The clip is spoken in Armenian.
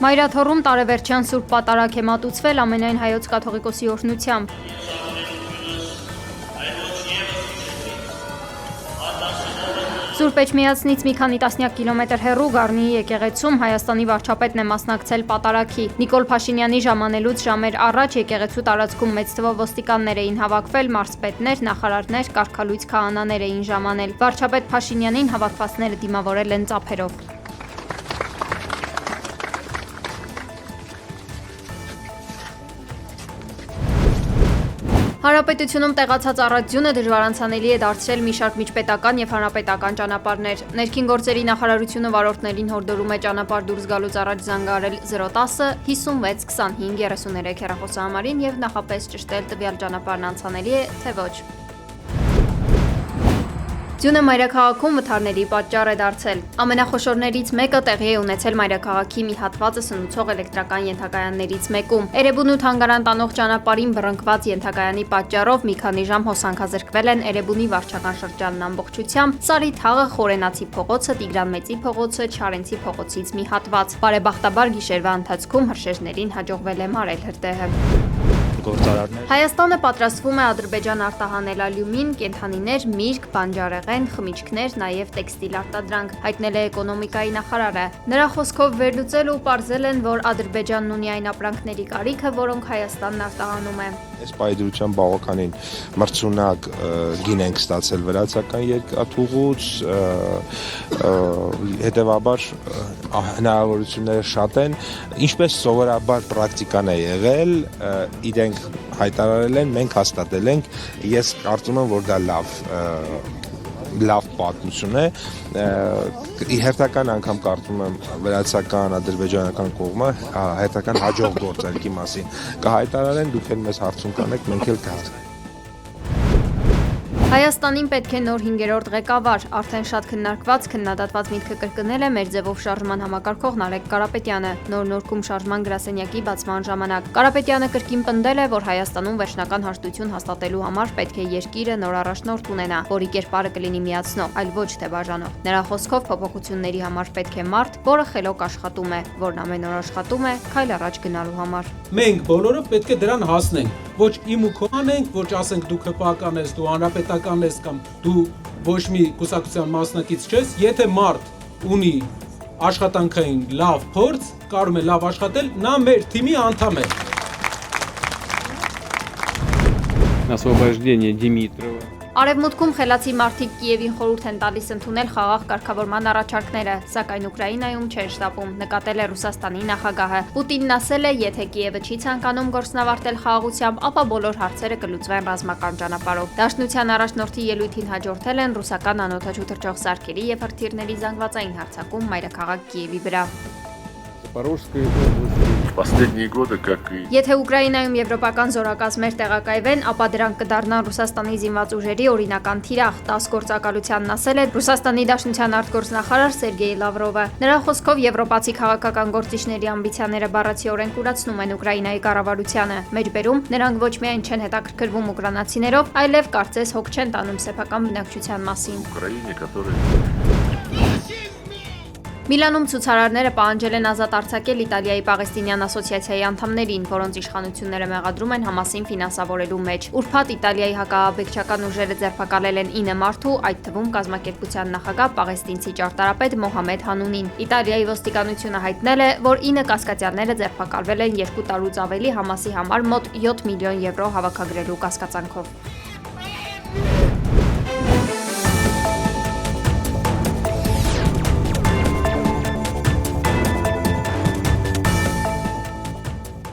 Մայրաթոռում տարեվերջյան Սուրբ Պատարագ է մատուցվել ամենայն հայոց կաթողիկոսի օրհնությամբ։ Սուրբ Էջմիածնից մի քանի տասնյակ կիլոմետր հեռու Գառնիի եկեղեցում Հայաստանի վարչապետն է մասնակցել պատարագի։ Նիկոլ Փաշինյանի ժամանելուց ժամեր առաջ եկեղեցու տարածքում մեծ թվով ոստիկաններ էին հավաքվել, մարզպետներ, նախարարներ, կարգալույծ քահանաներ էին ժամանել։ Վարչապետ Փաշինյանին հավաքվածները դիմավորել են ծափերով։ Հանրապետությունում տեղացած առաքձյունը դժվար անցանելի է դարձրել մի շարք միջպետական եւ հանրապետական ճանապարհներ։ Ներքին գործերի նախարարությունը վարորդներին հորդորում է ճանապարհ դուրս գալուց առաջ զանգահարել 010 56 25 33 հեռախոսահամարին եւ նախապես ճշտել տվյալ ճանապարհն անցանելի է, թե ոչ։ Ձյունը մայրաքաղաքում վթարների պատճառ է դարձել։ Ամենախոշորներից մեկը տեղի է ունեցել մայրաքաղաքի մի հատվածը սնուցող էլեկտրական ենթակայաններից մեկում։ Էրեբունու թանգարան տանող ճանապարհին բռնկված ենթակայանի պատճառով մի քանի ժամ հոսանքազրկվել են Էրեբունի վարչական շրջանն ամբողջությամբ, Սարի թաղը, Խորենացի փողոցը, Տիգրան Մեծի փողոցը, Չարենցի փողոցից մի հատված։ Բարեբախտաբար գիշերվա ընթացքում հրշեջներին հաջողվել է մարել հրդեհը։ Հայաստանը պատրաստվում է Ադրբեջան արտահանել ալյումին, կենդանիներ, միրգ, բանջարեղեն, խմիչքներ, նաև տեքստիլ արտադրանք, հայտնել է էկոնոմիկայի նախարարը։ Նրա խոսքով վերլուծել ու պարզել են, որ Ադրբեջանն ունի այն ապրանքների կարիքը, որոնք Հայաստանն արտահանում է։ Այս պայդրության բավականին մրցունակ գին ենք ստացել վրացական երկաթուղուց, հետևաբար հնարավորությունները շատ են, ինչպես սովորաբար պրակտիկան է եղել, իրենք հայտարարել են, մենք հաստատել ենք, ես կարծում եմ, որ դա լավ պատմություն է, հերթական անգամ կարծում եմ վրացական, ադրբեջանական կողմը հերթական հաջող գործարքի մասին կհայտարարեն, դուք էլ մեզ հարցում կանեք, մենք էլ կհասկանանք։ Հայաստանին պետք է նոր 5-րդ ղեկավար, արդեն շատ քննարկված, քննադատված միտքը կրկնել է մեր ձևով շարժման համակարգող Նարեկ Կարապետյանը, նոր Նորքում շարժման գրասենյակի բացման ժամանակ։ Կարապետյանը կրկին պնդել է, որ Հայաստանում վերջնական հաշտություն հաստատելու համար պետք է երկիրը նոր առաջնորդ ունենա, որի կերպարը կլինի միացնող, այլ ոչ թե բաժանող։ Նրա խոսքով փոփոխությունների համար պետք է մարդ, որը խելոք աշխատում է, որն ամեն օր աշխատում է քայլ առաջ գնալու համար։ Մենք բոլորով պետք է դրան հասնենք, ոչ իմ ու քո անենք, ոչ ասենք դու ԿՊԱ-ական ես, դու հանրապետական ես կամ դու ոչ մի կուսակցության մասնակից չես, եթե մարդ ունի աշխատանքային լավ փորձ, կարող է լավ աշխատել, նա մեր թիմի անդամ է։ Освобождение Димитрова. Արևմուտքում խելացի մարդիկ Կիևին խորհուրդ են տալիս ընդունել խաղաղ կարգավորման առաջարկները, սակայն Ուկրաինայում չեն շտապում, նկատել է Ռուսաստանի նախագահը։ Պուտինն ասել է, եթե Կիևը չի ցանկանում գործնավարտել խաղաղությամբ, ապա բոլոր հարցերը կլուծվեն ռազմական ճանապարհով։ Դաշնության առաջնորդի ելույթին հաջորդել են ռուսական անօդաչու թռչող սարքերի եւ հրթիռների զանգվածային հարձակում մայրաքաղաք Կիևի վրա։ Запорожской области. Последние годы, как и Եթե Ուկրաինայում եվրոպական զորակազմեր տեղակայվեն, ապա դրանք կդառնան Ռուսաստանի զինված ուժերի օրինական թիրախ, 10 գործակալությանն ասել է Ռուսաստանի Դաշնության արտգործնախարար Սերգեյ Լավրովը։ Նրա խոսքով եվրոպացի քաղաքական գործիչների ամբիցիաները բառացիորեն կուրացնում են Ուկրաինայի կառավարությանը։ Մեջբերում նրանք ոչ միայն չեն հետաքրքրվում ուկրաինացիներով, այլև կարծես հոգ չեն տանում սեփական բնակչության մասին։ Украине, которые Միլանում ցուցարարները պահանջել են ազատ արձակել Իտալիայի Պաղեստինյան ասոցիացիայի անդամներին, որոնց իշխանությունները մեղադրում են Համասին ֆինանսավորելու մեջ։ Ուրբաթ Իտալիայի հակաաբեկչական ուժերը ձերբակալել են 9 մարդու, այդ թվում կազմակերպության նախագահ պաղեստինցի ճարտարապետ Մոհամեդ Հանունին։ Իտալիայի ոստիկանությունը հայտնել է, որ 9 կասկածյալները ձերբակալվել են 2 տարուց ավելի Համասի համար մոտ 7 միլիոն եվրո հավաքագրելու կասկածանքով։